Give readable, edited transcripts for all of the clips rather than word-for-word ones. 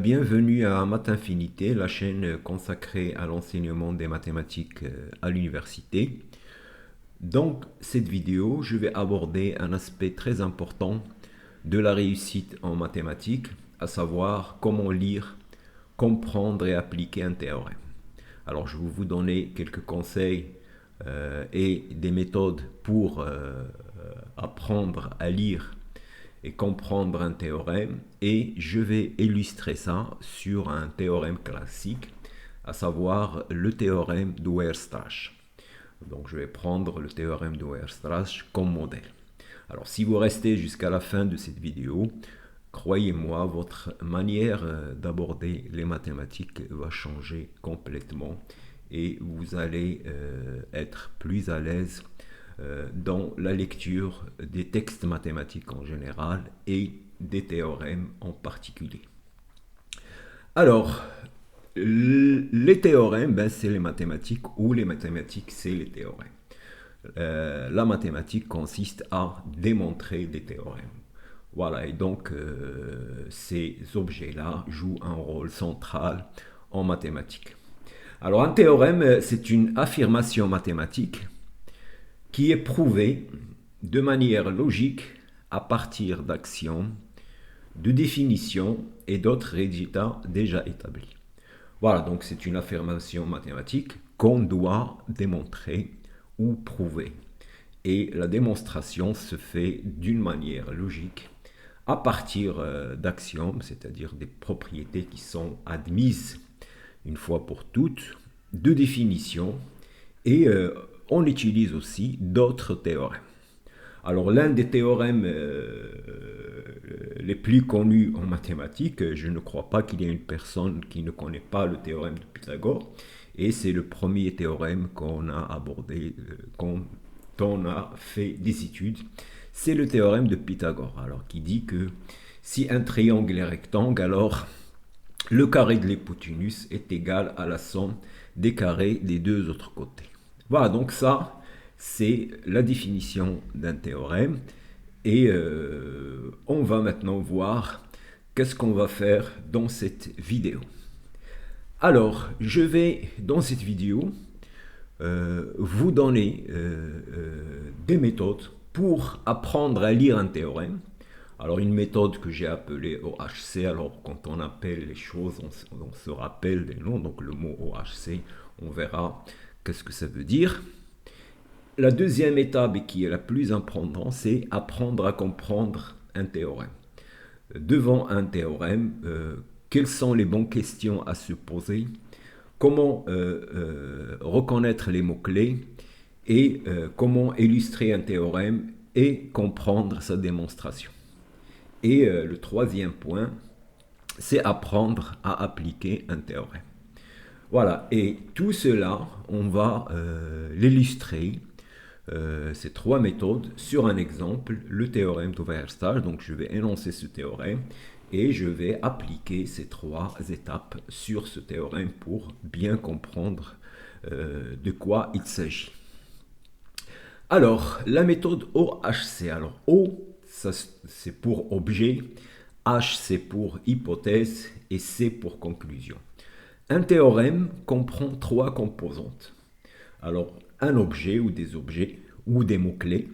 Bienvenue à Math Infinité, la chaîne consacrée à l'enseignement des mathématiques à l'université. Dans cette vidéo, je vais aborder un aspect très important de la réussite en mathématiques, à savoir comment lire, comprendre et appliquer un théorème. Alors, je vais vous donner quelques conseils et des méthodes pour apprendre à lire et comprendre un théorème, et je vais illustrer ça sur un théorème classique, à savoir le théorème de Weierstrass. Donc je vais prendre le théorème de Weierstrass comme modèle. Alors si vous restez jusqu'à la fin de cette vidéo, croyez-moi, votre manière d'aborder les mathématiques va changer complètement et vous allez être plus à l'aise dans la lecture des textes mathématiques en général et des théorèmes en particulier. Alors, les théorèmes, c'est les mathématiques, ou les mathématiques, c'est les théorèmes. La mathématique consiste à démontrer des théorèmes. Voilà, et donc ces objets-là jouent un rôle central en mathématiques. Alors un théorème, c'est une affirmation mathématique qui est prouvée de manière logique à partir d'axiomes, de définitions et d'autres résultats déjà établis. Voilà, donc c'est une affirmation mathématique qu'on doit démontrer ou prouver. Et la démonstration se fait d'une manière logique à partir d'axiomes, c'est-à-dire des propriétés qui sont admises une fois pour toutes, de définitions, et on utilise aussi d'autres théorèmes. Alors l'un des théorèmes les plus connus en mathématiques, je ne crois pas qu'il y ait une personne qui ne connaît pas le théorème de Pythagore, et c'est le premier théorème qu'on a abordé quand on a fait des études, c'est le théorème de Pythagore, alors qui dit que si un triangle est rectangle, alors le carré de l'hypoténuse est égal à la somme des carrés des deux autres côtés. Voilà, donc ça, c'est la définition d'un théorème. Et on va maintenant voir qu'est-ce qu'on va faire dans cette vidéo. Alors, je vais, dans cette vidéo, vous donner des méthodes pour apprendre à lire un théorème. Alors, une méthode que j'ai appelée OHC. Alors, quand on appelle les choses, on se rappelle des noms. Donc, le mot OHC, on verra qu'est-ce que ça veut dire. La deuxième étape, et qui est la plus importante, c'est apprendre à comprendre un théorème. Devant un théorème, quelles sont les bonnes questions à se poser? Comment reconnaître les mots-clés? Et comment illustrer un théorème et comprendre sa démonstration? Et le troisième point, c'est apprendre à appliquer un théorème. Voilà, et tout cela, on va l'illustrer, ces trois méthodes, sur un exemple, le théorème de Weierstrass. Donc je vais énoncer ce théorème et je vais appliquer ces trois étapes sur ce théorème pour bien comprendre de quoi il s'agit. Alors, la méthode OHC. Alors, O, c'est pour objet, H, c'est pour hypothèse, et C pour conclusion. Un théorème comprend trois composantes. Alors, un objet ou des objets ou des mots-clés.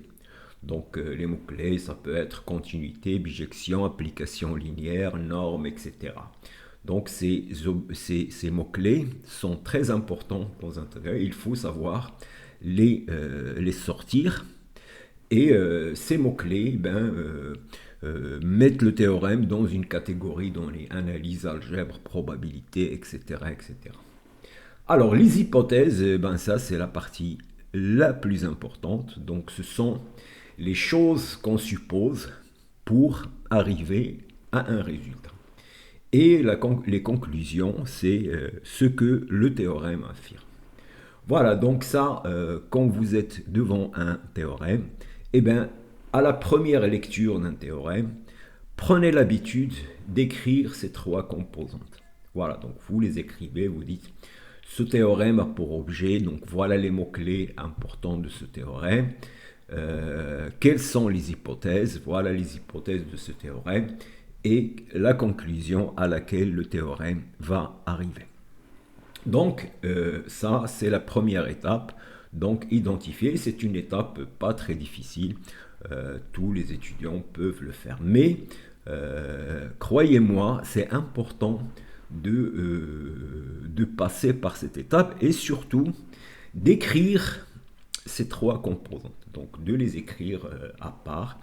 Donc, les mots-clés, ça peut être continuité, bijection, application linéaire, norme, etc. Donc, ces mots-clés sont très importants dans un théorème. Il faut savoir les sortir. Et ces mots-clés mettent le théorème dans une catégorie donnée, analyse, algèbre, probabilité, etc. etc. Alors, les hypothèses, ça c'est la partie la plus importante. Donc, ce sont les choses qu'on suppose pour arriver à un résultat. Et les conclusions, c'est ce que le théorème affirme. Voilà, donc ça, quand vous êtes devant un théorème, à la première lecture d'un théorème, prenez l'habitude d'écrire ces trois composantes. Voilà, donc vous les écrivez, vous dites, ce théorème a pour objet, donc voilà les mots-clés importants de ce théorème. Quelles sont les hypothèses? Voilà les hypothèses de ce théorème. et la conclusion à laquelle le théorème va arriver. Donc, ça, c'est la première étape. Donc, identifier, c'est une étape pas très difficile. Tous les étudiants peuvent le faire. Mais, croyez-moi, c'est important de passer par cette étape et surtout d'écrire ces trois composantes. Donc, de les écrire à part.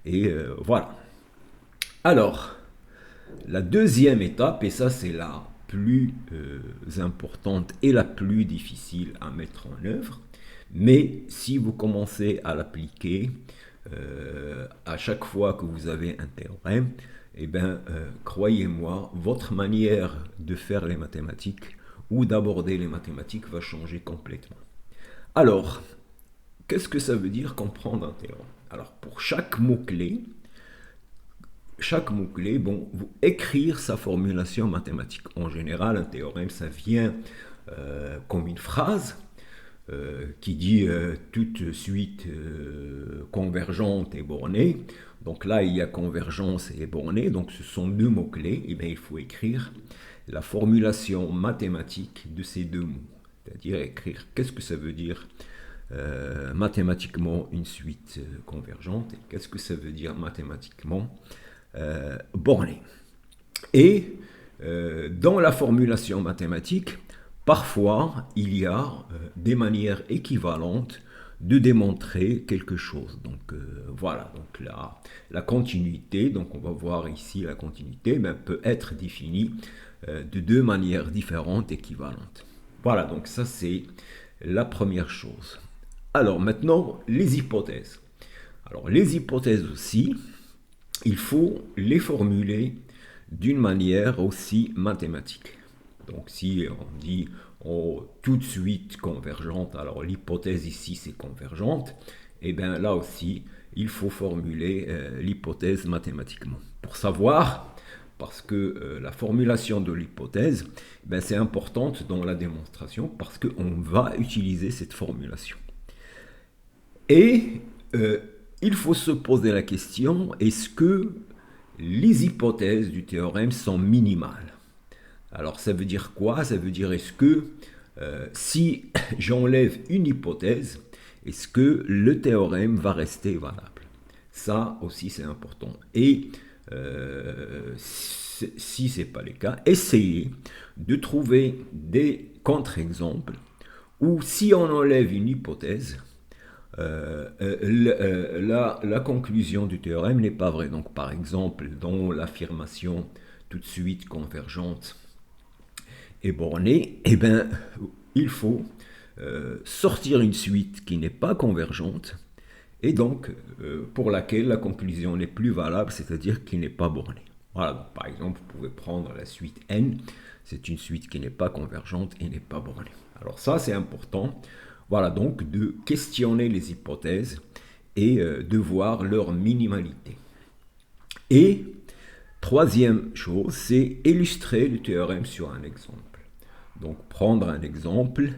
Et voilà. Alors, la deuxième étape, et ça c'est la plus importante et la plus difficile à mettre en œuvre, mais si vous commencez à l'appliquer à chaque fois que vous avez un théorème, eh bien, croyez-moi, votre manière de faire les mathématiques ou d'aborder les mathématiques va changer complètement. Alors, qu'est-ce que ça veut dire comprendre un théorème? Alors, pour chaque mot-clé, bon, vous écrire sa formulation mathématique. En général, un théorème, ça vient comme une phrase qui dit toute suite convergente et bornée. Donc là, il y a convergence et bornée, donc ce sont deux mots-clés. Et bien, il faut écrire la formulation mathématique de ces deux mots. C'est-à-dire écrire qu'est-ce que ça veut dire mathématiquement une suite convergente et qu'est-ce que ça veut dire mathématiquement borné. Et dans la formulation mathématique, parfois, il y a des manières équivalentes de démontrer quelque chose. Donc voilà, donc la continuité, donc on va voir ici la continuité, mais peut être définie de deux manières différentes équivalentes. Voilà, donc ça c'est la première chose. Alors maintenant, les hypothèses. Alors les hypothèses aussi, il faut les formuler d'une manière aussi mathématique. Donc si on dit tout de suite convergente, alors l'hypothèse ici c'est convergente, et bien là aussi il faut formuler l'hypothèse mathématiquement. Pour savoir, parce que la formulation de l'hypothèse, ben, c'est importante dans la démonstration parce qu'on va utiliser cette formulation. Et il faut se poser la question, est-ce que les hypothèses du théorème sont minimales? Alors ça veut dire quoi? Ça veut dire est-ce que si j'enlève une hypothèse, est-ce que le théorème va rester valable? Ça aussi c'est important. Et si ce n'est pas le cas, essayez de trouver des contre-exemples où si on enlève une hypothèse, la conclusion du théorème n'est pas vraie. Donc par exemple, dans l'affirmation tout de suite convergente et bornée, eh bien, il faut sortir une suite qui n'est pas convergente et donc pour laquelle la conclusion n'est plus valable, c'est-à-dire qui n'est pas bornée. Voilà, donc, par exemple, vous pouvez prendre la suite n, c'est une suite qui n'est pas convergente et n'est pas bornée. Alors ça, c'est important. Voilà, donc de questionner les hypothèses et de voir leur minimalité. Et troisième chose, c'est illustrer le théorème sur un exemple. Donc prendre un exemple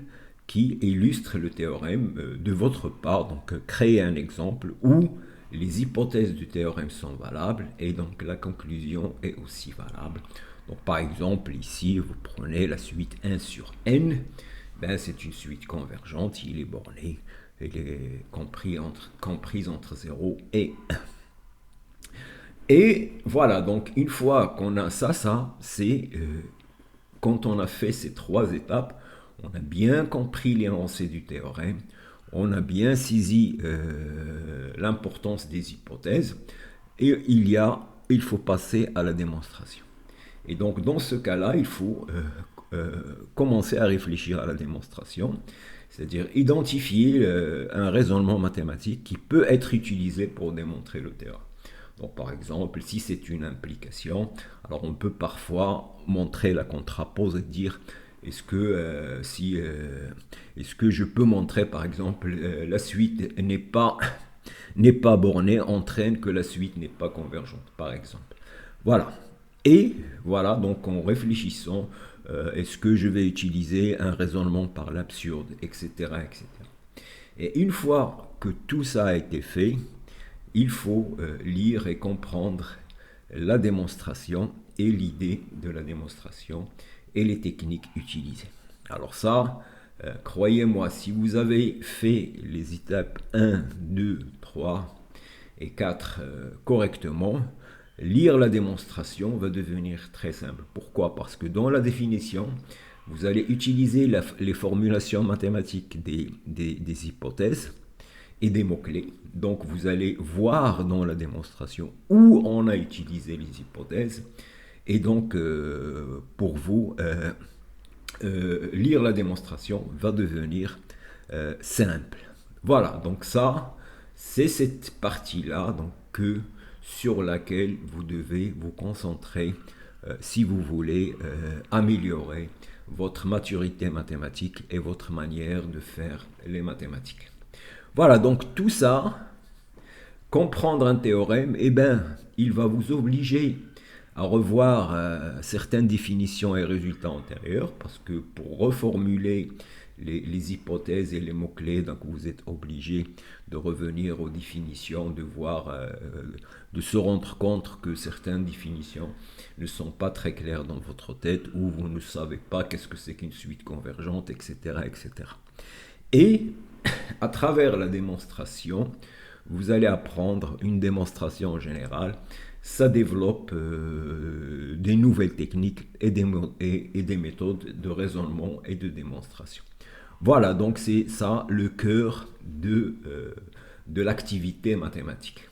qui illustre le théorème de votre part, donc créer un exemple où les hypothèses du théorème sont valables et donc la conclusion est aussi valable. Donc par exemple, ici, vous prenez la suite 1 sur n, ben, c'est une suite convergente, il est borné, il est comprise entre 0 et 1. Et voilà, donc une fois qu'on a ça c'est quand on a fait ces trois étapes, on a bien compris l'énoncé du théorème, on a bien saisi l'importance des hypothèses, et il faut passer à la démonstration. Et donc dans ce cas-là, il faut commencer à réfléchir à la démonstration, c'est-à-dire identifier un raisonnement mathématique qui peut être utilisé pour démontrer le théorème. Donc par exemple, si c'est une implication, alors on peut parfois montrer la contrapose et dire est-ce que je peux montrer par exemple la suite n'est pas bornée entraîne que la suite n'est pas convergente par exemple. Voilà. Et voilà, donc en réfléchissant, est-ce que je vais utiliser un raisonnement par l'absurde, etc., etc. Et une fois que tout ça a été fait, il faut lire et comprendre la démonstration et l'idée de la démonstration et les techniques utilisées. Alors ça, croyez-moi, si vous avez fait les étapes 1, 2, 3 et 4 correctement, lire la démonstration va devenir très simple. Pourquoi? Parce que dans la définition, vous allez utiliser les formulations mathématiques des hypothèses et des mots-clés. Donc vous allez voir dans la démonstration où on a utilisé les hypothèses. Et donc pour vous, lire la démonstration va devenir simple. Voilà, donc ça, c'est cette partie-là sur laquelle vous devez vous concentrer si vous voulez améliorer votre maturité mathématique et votre manière de faire les mathématiques. Voilà, donc tout ça, comprendre un théorème, eh ben, il va vous obliger à revoir certaines définitions et résultats antérieurs, parce que pour reformuler les hypothèses et les mots-clés, donc vous êtes obligé de revenir aux définitions, de voir, de se rendre compte que certaines définitions ne sont pas très claires dans votre tête, ou vous ne savez pas qu'est-ce que c'est qu'une suite convergente, etc., etc. Et à travers la démonstration, vous allez apprendre une démonstration en général. Ça développe des nouvelles techniques et des méthodes de raisonnement et de démonstration. Voilà, donc c'est ça le cœur de l'activité mathématique.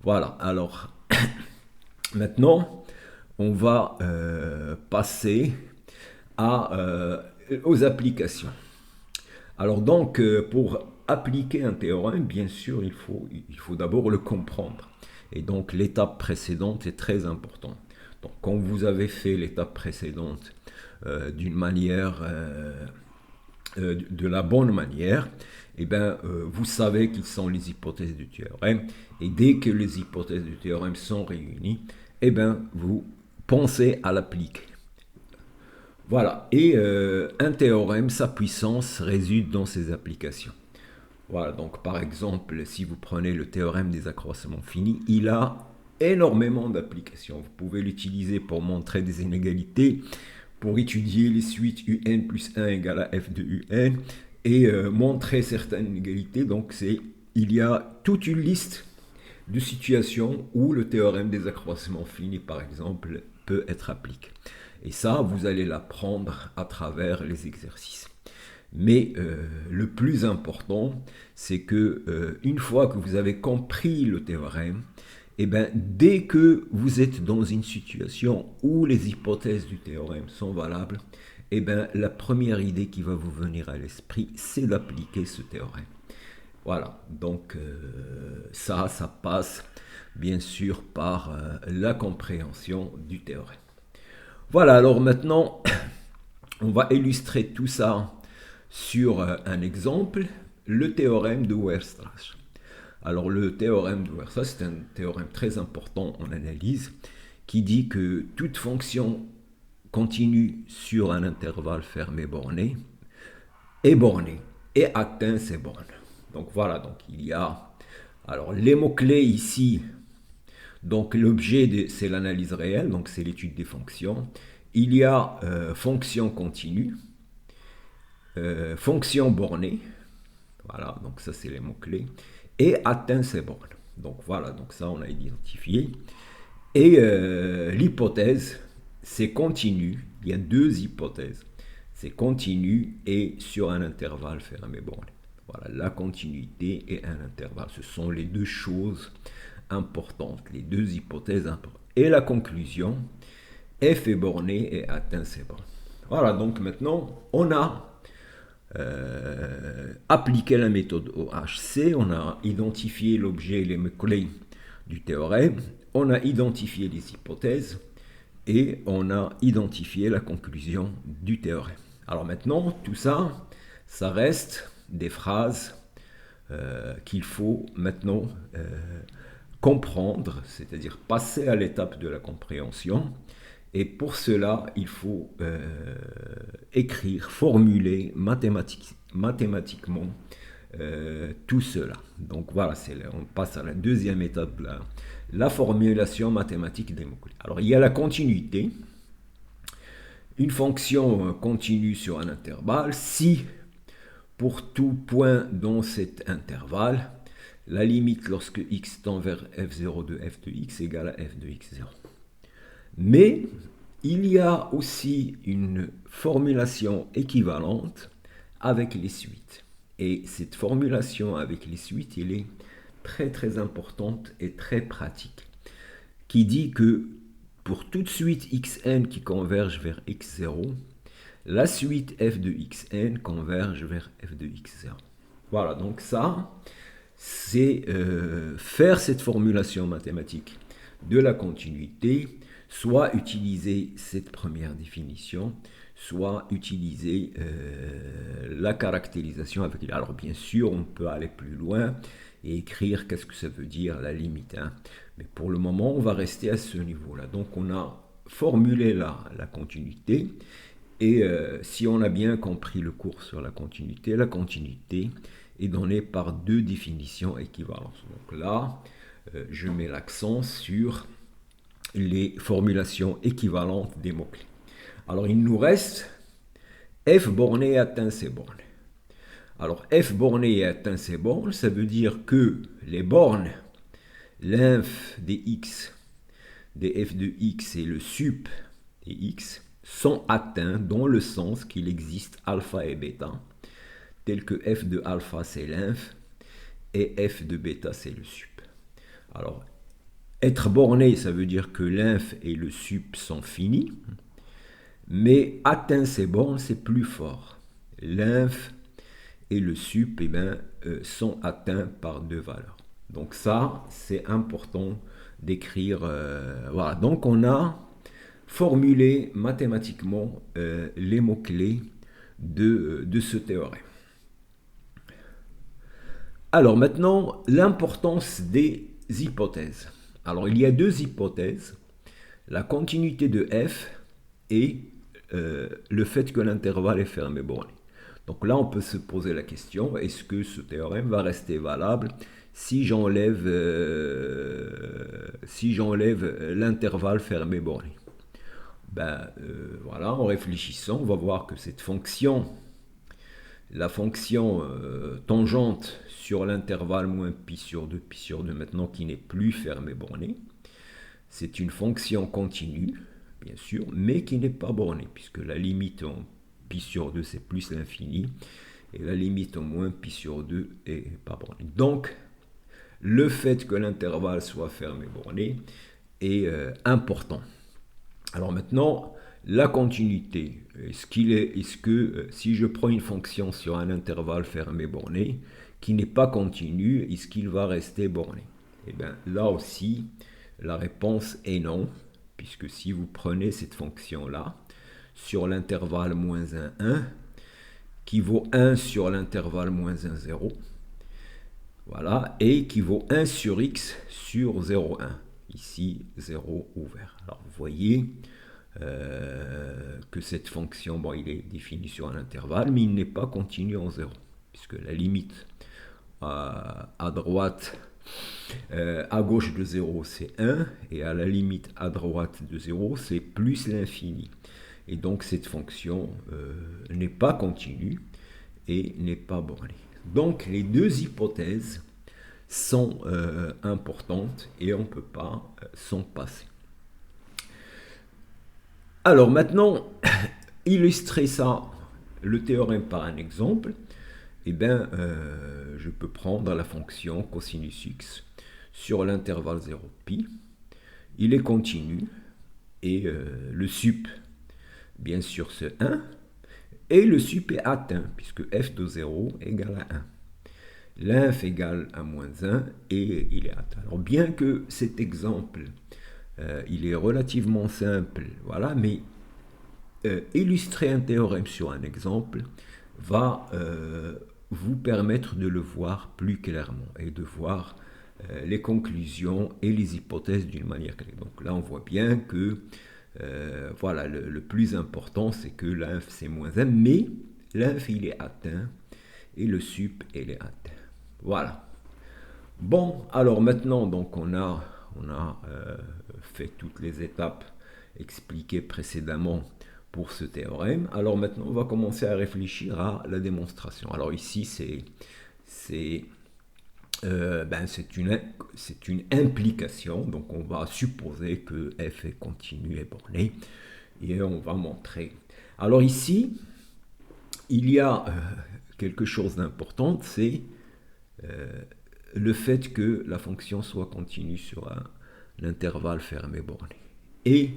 Voilà, alors maintenant, on va passer aux applications. Alors donc, pour appliquer un théorème, bien sûr, il faut d'abord le comprendre. Et donc, l'étape précédente est très importante. Donc, quand vous avez fait l'étape précédente d'une manière, de la bonne manière, eh bien, vous savez quelles sont les hypothèses du théorème. Et dès que les hypothèses du théorème sont réunies, eh bien, vous pensez à l'appliquer. Voilà, et un théorème, sa puissance réside dans ses applications. Voilà, donc par exemple, si vous prenez le théorème des accroissements finis, il a énormément d'applications. Vous pouvez l'utiliser pour montrer des inégalités, pour étudier les suites un plus 1 égale à f de un, et montrer certaines inégalités. Donc il y a toute une liste de situations où le théorème des accroissements finis, par exemple, peut être appliqué. Et ça, vous allez l'apprendre à travers les exercices. Mais le plus important, c'est que une fois que vous avez compris le théorème, eh ben, dès que vous êtes dans une situation où les hypothèses du théorème sont valables, eh ben, la première idée qui va vous venir à l'esprit, c'est d'appliquer ce théorème. Voilà, donc ça passe bien sûr par la compréhension du théorème. Voilà, alors maintenant, on va illustrer tout ça sur un exemple, le théorème de Weierstrass. Alors le théorème de Weierstrass, c'est un théorème très important en analyse qui dit que toute fonction continue sur un intervalle fermé borné est bornée et atteint ses bornes. Donc voilà, donc il y a alors les mots-clés ici. Donc l'objet, c'est l'analyse réelle, donc c'est l'étude des fonctions. Il y a fonction continue, fonction bornée, voilà, donc ça c'est les mots-clés, et atteint ses bornes. Donc voilà, donc ça on a identifié. Et l'hypothèse, c'est continu, il y a deux hypothèses, c'est continu et sur un intervalle fermé borné. Voilà, la continuité et un intervalle, ce sont les deux choses importantes, les deux hypothèses importantes. Et la conclusion, f est borné et atteint ses bornes. Voilà, donc maintenant, on a appliqué la méthode OHC, on a identifié l'objet et les mots-clés du théorème, on a identifié les hypothèses et on a identifié la conclusion du théorème. Alors maintenant, tout ça, ça reste des phrases qu'il faut maintenant comprendre, c'est-à-dire passer à l'étape de la compréhension. Et pour cela, il faut écrire, formuler mathématiquement tout cela. Donc voilà, on passe à la deuxième étape, la formulation mathématique des mots-clés. Alors il y a la continuité. Une fonction continue sur un intervalle si pour tout point dans cet intervalle, la limite lorsque x tend vers f0 de f de x égale à f de x0. Mais il y a aussi une formulation équivalente avec les suites. Et cette formulation avec les suites, elle est très très importante et très pratique, qui dit que pour toute suite xn qui converge vers x0, la suite f de xn converge vers f de x0. Voilà, donc ça, c'est faire cette formulation mathématique de la continuité, soit utiliser cette première définition, soit utiliser la caractérisation avec... Alors bien sûr, on peut aller plus loin et écrire qu'est-ce que ça veut dire la limite. Hein. Mais pour le moment, on va rester à ce niveau-là. Donc on a formulé la continuité. Et si on a bien compris le cours sur la continuité est donnée par deux définitions équivalentes. Donc là, je mets l'accent sur les formulations équivalentes des mots-clés. Alors il nous reste f borné atteint ces bornes. Alors f borné atteint ces bornes, ça veut dire que les bornes, l'inf des x, des f de x et le sup des x, sont atteints dans le sens qu'il existe alpha et bêta, tel que f de alpha c'est l'inf et f de bêta c'est le sup. Alors, être borné, ça veut dire que l'inf et le sup sont finis, mais atteint ces bornes, c'est plus fort. L'inf et le sup sont atteints par deux valeurs. Donc ça, c'est important d'écrire. Voilà, donc on a formulé mathématiquement les mots-clés de ce théorème. Alors maintenant, l'importance des hypothèses. Alors il y a deux hypothèses, la continuité de f et le fait que l'intervalle est fermé borné. Donc là, on peut se poser la question, est-ce que ce théorème va rester valable si j'enlève l'intervalle fermé borné? Voilà, en réfléchissant, on va voir que cette fonction, la fonction tangente sur l'intervalle moins pi sur 2 maintenant qui n'est plus fermé borné, c'est une fonction continue, bien sûr, mais qui n'est pas bornée, puisque la limite en pi sur 2 c'est plus l'infini, et la limite en moins pi sur 2 est pas bornée. Donc, le fait que l'intervalle soit fermé borné est important. Alors maintenant, la continuité, est-ce que si je prends une fonction sur un intervalle fermé borné qui n'est pas continu, est-ce qu'il va rester borné? Eh bien là aussi, la réponse est non, puisque si vous prenez cette fonction-là sur l'intervalle moins 1, 1, qui vaut 1 sur l'intervalle moins 1, 0, voilà, et qui vaut 1 sur x sur 0, 1, ici 0 ouvert. Alors vous voyez que cette fonction, bon, il est défini sur un intervalle, mais il n'est pas continu en 0, puisque la limite à droite, à gauche de 0, c'est 1, et à la limite à droite de 0, c'est plus l'infini. Et donc cette fonction n'est pas continue et n'est pas bornée. Donc les deux hypothèses sont importantes et on ne peut pas s'en passer. Alors maintenant, illustrer ça, le théorème par un exemple, eh bien, je peux prendre la fonction cosinus x sur l'intervalle 0pi. Il est continu et le sup, bien sûr, c'est 1. Et le sup est atteint, puisque f de 0 égale à 1. L'inf égale à moins 1 et il est atteint. Alors bien que cet exemple, il est relativement simple, voilà, mais illustrer un théorème sur un exemple va vous permettre de le voir plus clairement et de voir les conclusions et les hypothèses d'une manière claire. Donc là, on voit bien que voilà, le plus important, c'est que l'inf, c'est moins 1, mais l'inf, il est atteint, et le sup et les at. Voilà. Bon, alors maintenant, donc on a fait toutes les étapes expliquées précédemment pour ce théorème. Alors maintenant, on va commencer à réfléchir à la démonstration. Alors ici, c'est une implication, donc on va supposer que f est continu et borné, et on va montrer. Alors ici, il y a quelque chose d'important, c'est le fait que la fonction soit continue sur un intervalle fermé borné. Et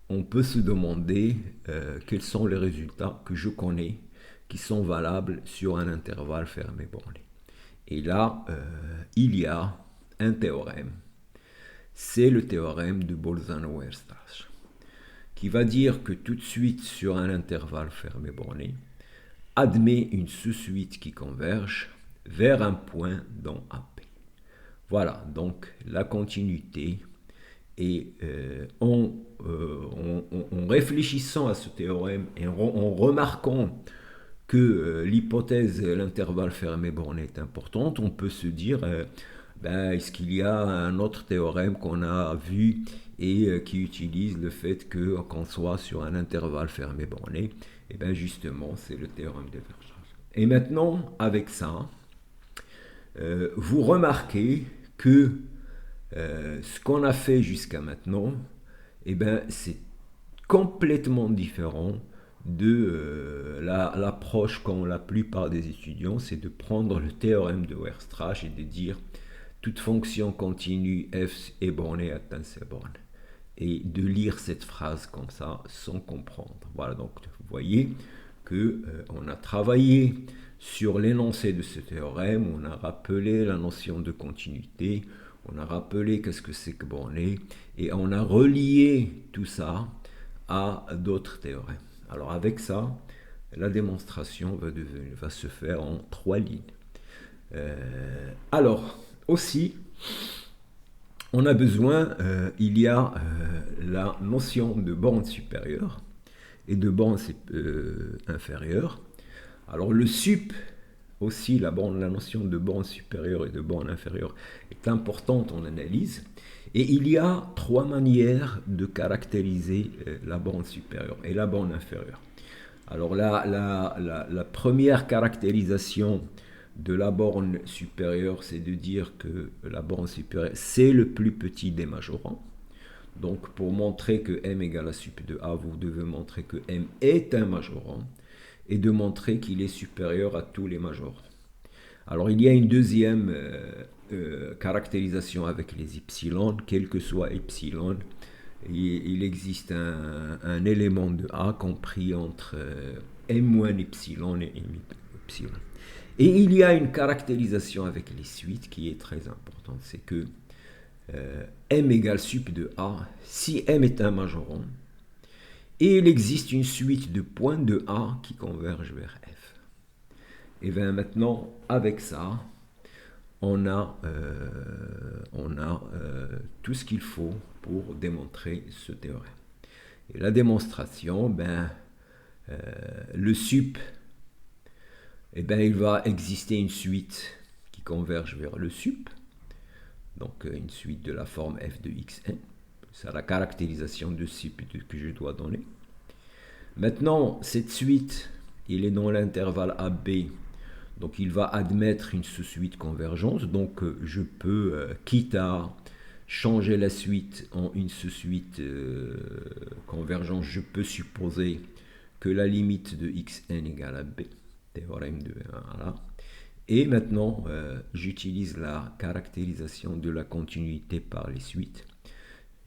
on peut se demander quels sont les résultats que je connais qui sont valables sur un intervalle fermé borné. Et là, il y a un théorème. C'est le théorème de Bolzano-Weierstrass, qui va dire que tout de suite sur un intervalle fermé borné, admet une sous-suite qui converge vers un point dans AP. Voilà, donc la continuité. Et en réfléchissant à ce théorème et en remarquant que l'hypothèse l'intervalle fermé borné est importante, on peut se dire est-ce qu'il y a un autre théorème qu'on a vu et qui utilise le fait qu'on soit sur un intervalle fermé borné? Et bien justement, c'est le théorème de Weierstrass. Et maintenant, avec ça, vous remarquez que ce qu'on a fait jusqu'à maintenant, c'est complètement différent de l'approche qu'ont la plupart des étudiants, c'est de prendre le théorème de Weierstrass et de dire toute fonction continue f est bornée atteint ses bornes. Et de lire cette phrase comme ça sans comprendre. Voilà, donc vous voyez qu'on a travaillé sur l'énoncé de ce théorème, on a rappelé la notion de continuité, on a rappelé qu'est-ce que c'est que borné, et on a relié tout ça à d'autres théorèmes. Alors avec ça, la démonstration va se faire en 3 lignes. Alors, aussi, on a besoin, il y a la notion de borne supérieure et de borne inférieure. Alors le sup, aussi la notion de borne supérieure et de borne inférieure est importante en analyse. Et il y a 3 manières de caractériser la borne supérieure et la borne inférieure. Alors la première caractérisation de la borne supérieure, c'est de dire que la borne supérieure, c'est le plus petit des majorants. Donc pour montrer que m égale à sup de a, vous devez montrer que m est un majorant et de montrer qu'il est supérieur à tous les majorants. Alors il y a une deuxième caractérisation avec les epsilon, quel que soit epsilon, il existe un élément de A compris entre m-epsilon et m-epsilon. Et il y a une caractérisation avec les suites qui est très importante, c'est que m égale sup de A si m est un majorant, et il existe une suite de points de A qui convergent vers F. Et bien maintenant, avec ça, on a tout ce qu'il faut pour démontrer ce théorème. Et la démonstration, le sup, il va exister une suite qui converge vers le sup, donc une suite de la forme f de xn. C'est la caractérisation de sup que je dois donner. Maintenant, cette suite, il est dans l'intervalle AB, donc il va admettre une sous-suite convergence. Donc je peux, quitte à changer la suite en une sous-suite convergence, je peux supposer que la limite de xn égale à b, théorème de 1 là. Et maintenant, j'utilise la caractérisation de la continuité par les suites.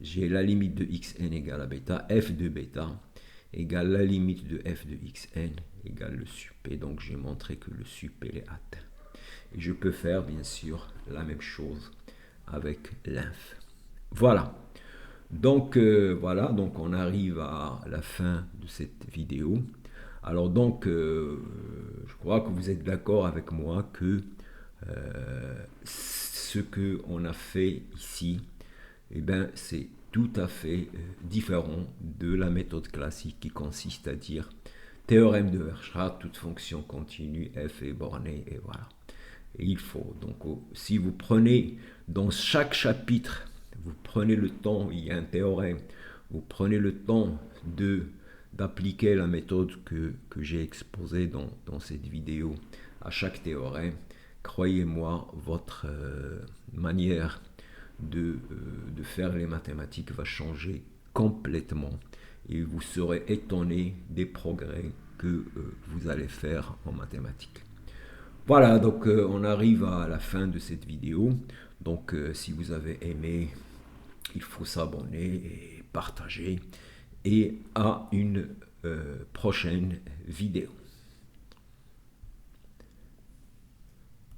J'ai la limite de xn égale à bêta, f de bêta égale la limite de f de xn égale le sup. Et donc j'ai montré que le sup est atteint. Et je peux faire bien sûr la même chose avec l'inf. Voilà. Donc voilà, donc on arrive à la fin de cette vidéo. Alors donc, je crois que vous êtes d'accord avec moi que ce qu'on a fait ici, c'est tout à fait différent de la méthode classique qui consiste à dire théorème de Weierstrass, toute fonction continue f est bornée, et voilà. Et il faut, donc si vous prenez dans chaque chapitre, vous prenez le temps, il y a un théorème, vous prenez le temps d'appliquer la méthode que j'ai exposée dans cette vidéo à chaque théorème, croyez-moi, votre manière de faire les mathématiques va changer complètement et vous serez étonné des progrès que vous allez faire en mathématiques. Voilà, donc on arrive à la fin de cette vidéo. Donc si vous avez aimé, il faut s'abonner et partager. Et à une prochaine vidéo.